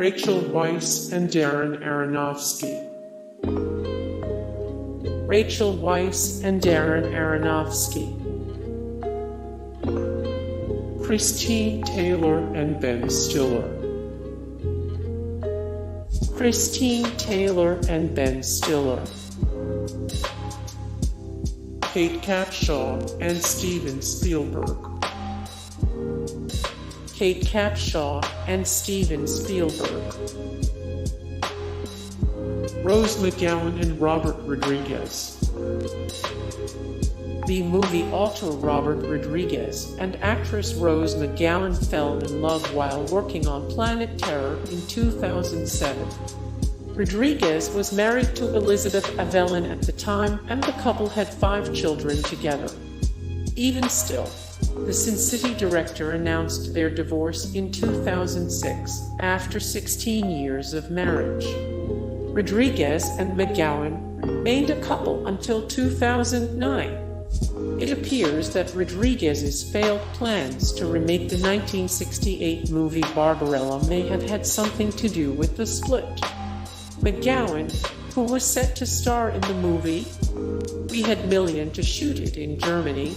Rachel Weisz and Darren Aronofsky. Rachel Weisz and Darren Aronofsky. Christine Taylor and Ben Stiller. Christine Taylor and Ben Stiller. Kate Capshaw and Steven Spielberg. Kate Capshaw and Steven Spielberg. Rose McGowan and Robert Rodriguez. The movie author Robert Rodriguez and actress Rose McGowan fell in love while working on Planet Terror in 2007. Rodriguez was married to Elizabeth Evelyn at the time, and the couple had 5 children together. Even still, the Sin City director announced their divorce in 2006, after 16 years of marriage. Rodriguez and McGowan remained a couple until 2009. It appears that Rodriguez's failed plans to remake the 1968 movie Barbarella may have had something to do with the split. McGowan, who was set to star in the movie, we had million to shoot it in Germany,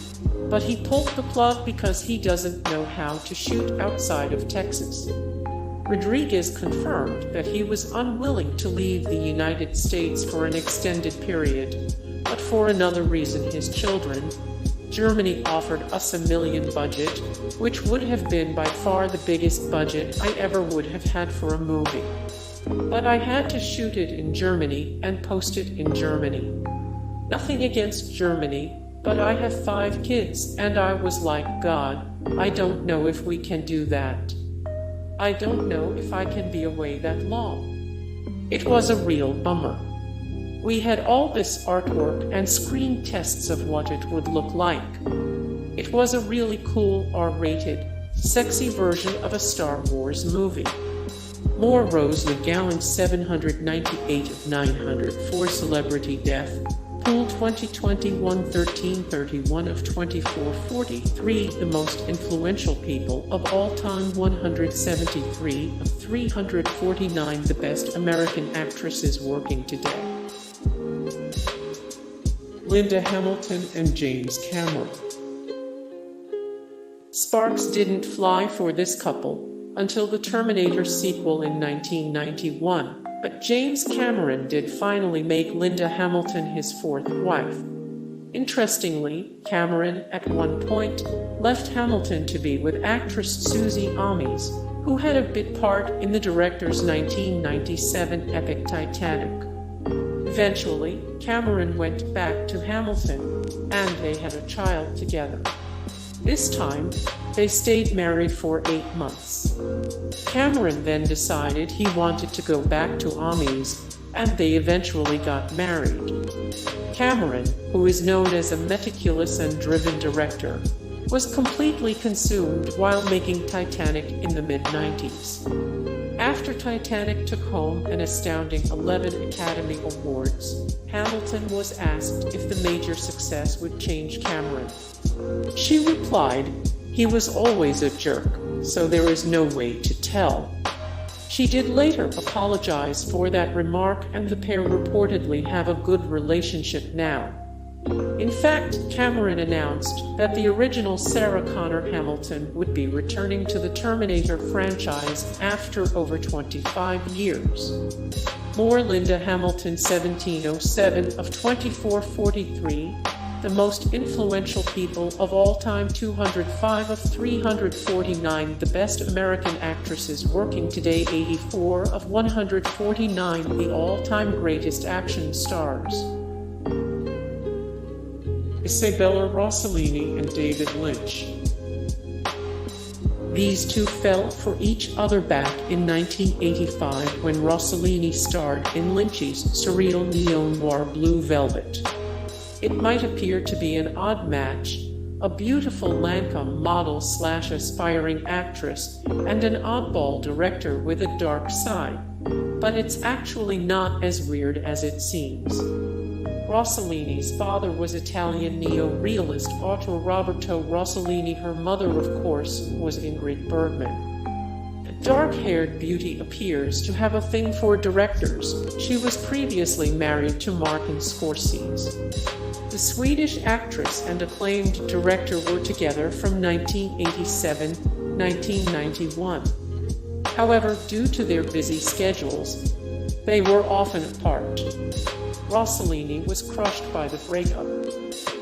but he pulled the plug because he doesn't know how to shoot outside of Texas. Rodriguez confirmed that he was unwilling to leave the United States for an extended period, but for another reason: his children. Germany offered us $1 million budget, which would have been by far the biggest budget I ever would have had for a movie. But I had to shoot it in Germany and post it in Germany. Nothing against Germany, but I have 5 kids, and I was like, God, I don't know if we can do that. I don't know if I can be away that long. It was a real bummer. We had all this artwork and screen tests of what it would look like. It was a really cool R-rated, sexy version of a Star Wars movie. More Rose McGowan 798 of 904 Celebrity Death Pool 2021 1331 of 2443 The most influential people of all time 173 of 349 The best American actresses working today. Linda Hamilton and James Cameron. Sparks didn't fly for this couple until the Terminator sequel in 1991, but James Cameron did finally make Linda Hamilton his 4th wife. Interestingly, Cameron at one point left Hamilton to be with actress Susie Amis, who had a bit part in the director's 1997 epic Titanic. Eventually, Cameron went back to Hamilton, and they had a child together. This time, they stayed married for 8 months. Cameron then decided he wanted to go back to Amis, and they eventually got married. Cameron, who is known as a meticulous and driven director, was completely consumed while making Titanic in the mid-90s. After Titanic took home an astounding 11 Academy Awards, Hamilton was asked if the major success would change Cameron. She replied, "He was always a jerk, so there is no way to tell." She did later apologize for that remark, and the pair reportedly have a good relationship now. In fact, Cameron announced that the original Sarah Connor Hamilton would be returning to the Terminator franchise after over 25 years. More Linda Hamilton 1707 of 2443, the most influential people of all time 205 of 349, the best American actresses working today 84 of 149, the all-time greatest action stars. Isabella Rossellini and David Lynch. These two fell for each other back in 1985 when Rossellini starred in Lynch's surreal neo-noir Blue Velvet. It might appear to be an odd match, a beautiful Lancome model/aspiring actress, and an oddball director with a dark side, but it's actually not as weird as it seems. Rossellini's father was Italian neo-realist author Roberto Rossellini. Her mother, of course, was Ingrid Bergman. dark-haired beauty appears to have a thing for directors. She was previously married to Martin Scorsese. The Swedish actress and acclaimed director were together from 1987-1991. However, due to their busy schedules, they were often apart. Rossellini was crushed by the breakup.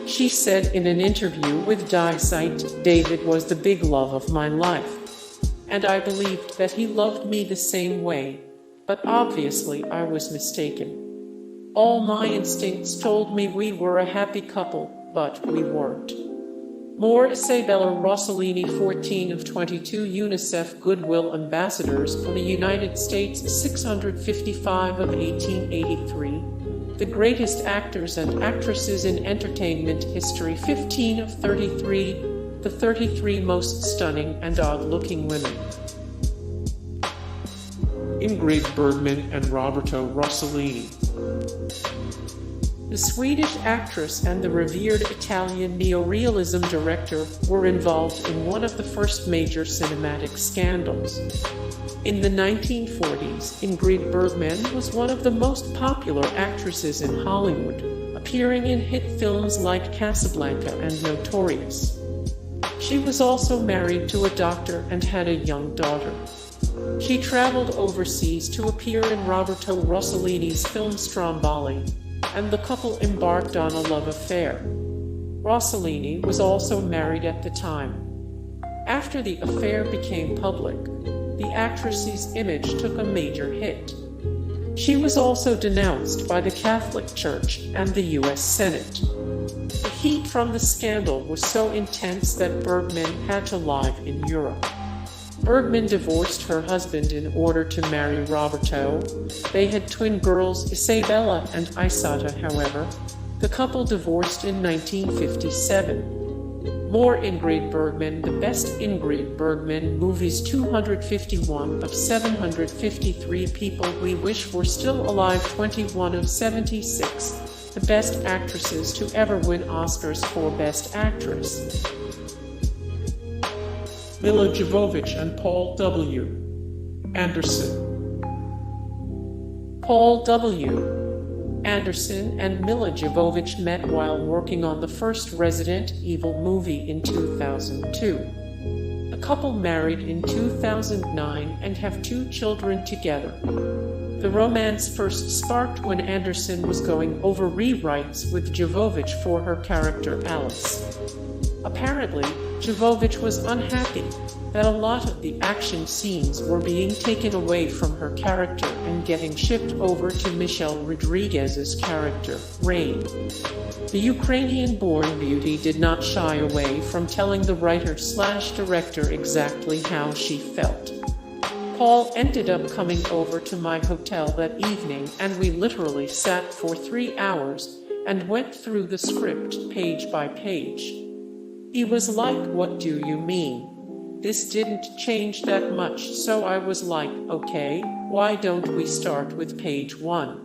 She said in an interview with Die Zeit, "David was the big love of my life. And I believed that he loved me the same way. But obviously I was mistaken. All my instincts told me we were a happy couple, but we weren't." More Isabella Rossellini, 14 of 22 UNICEF Goodwill Ambassadors for the United States, 655 of 1883. The greatest actors and actresses in entertainment history, 15 of 33. The 33 most stunning and odd-looking women. Ingrid Bergman and Roberto Rossellini. The Swedish actress and the revered Italian neorealism director were involved in one of the first major cinematic scandals. In the 1940s, Ingrid Bergman was one of the most popular actresses in Hollywood, appearing in hit films like Casablanca and Notorious. She was also married to a doctor and had a young daughter. She traveled overseas to appear in Roberto Rossellini's film Stromboli, and the couple embarked on a love affair. Rossellini was also married at the time. After the affair became public, the actress's image took a major hit. She was also denounced by the Catholic Church and the U.S. Senate. The heat from the scandal was so intense that Bergman had to live in Europe. Bergman divorced her husband in order to marry Roberto. They had twin girls, Isabella and Isata. However, the couple divorced in 1957. More Ingrid Bergman. The best Ingrid Bergman movies, 251 of 753 people we wish were still alive, 21 of 76. The best actresses to ever win Oscars for Best Actress. Milla Jovovich and Paul W. Anderson. Paul W. Anderson and Milla Jovovich met while working on the first Resident Evil movie in 2002. The couple married in 2009 and have 2 children together. The romance first sparked when Anderson was going over rewrites with Jovovich for her character Alice. Apparently, Jovovich was unhappy that a lot of the action scenes were being taken away from her character and getting shipped over to Michelle Rodriguez's character, Rain. The Ukrainian-born beauty did not shy away from telling the writer/director exactly how she felt. Paul ended up coming over to my hotel that evening, and we literally sat for 3 hours and went through the script page by page. He was like, "What do you mean? This didn't change that much." So I was like, "Okay, why don't we start with page 1?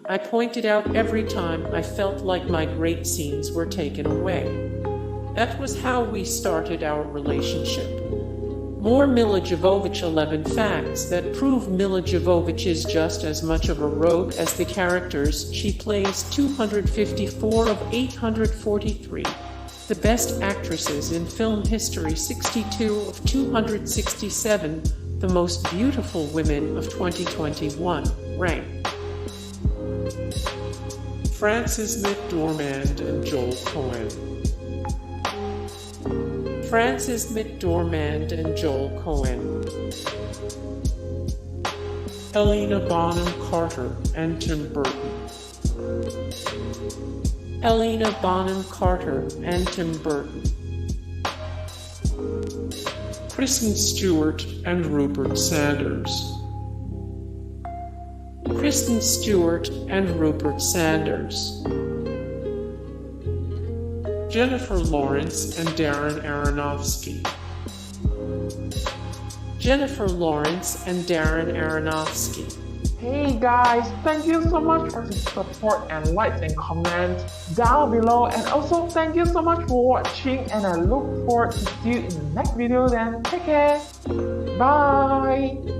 I pointed out every time I felt like my great scenes were taken away. That was how we started our relationship. More Milla Jovovich. 11 facts that prove Milla Jovovich is just as much of a rogue as the characters she plays. 254 of 843. The best actresses in film history, 62 of 267, the most beautiful women of 2021, rank. Frances McDormand and Joel Coen. Frances McDormand and Joel Coen. Helena Bonham Carter and Tim Burton. Helena Bonham Carter and Tim Burton. Kristen Stewart and Rupert Sanders. Kristen Stewart and Rupert Sanders. Jennifer Lawrence and Darren Aronofsky. Jennifer Lawrence and Darren Aronofsky. Hey guys, thank you so much for the support and likes and comments down below, and also thank you so much for watching, and I look forward to see you in the next video then. Take care. Bye.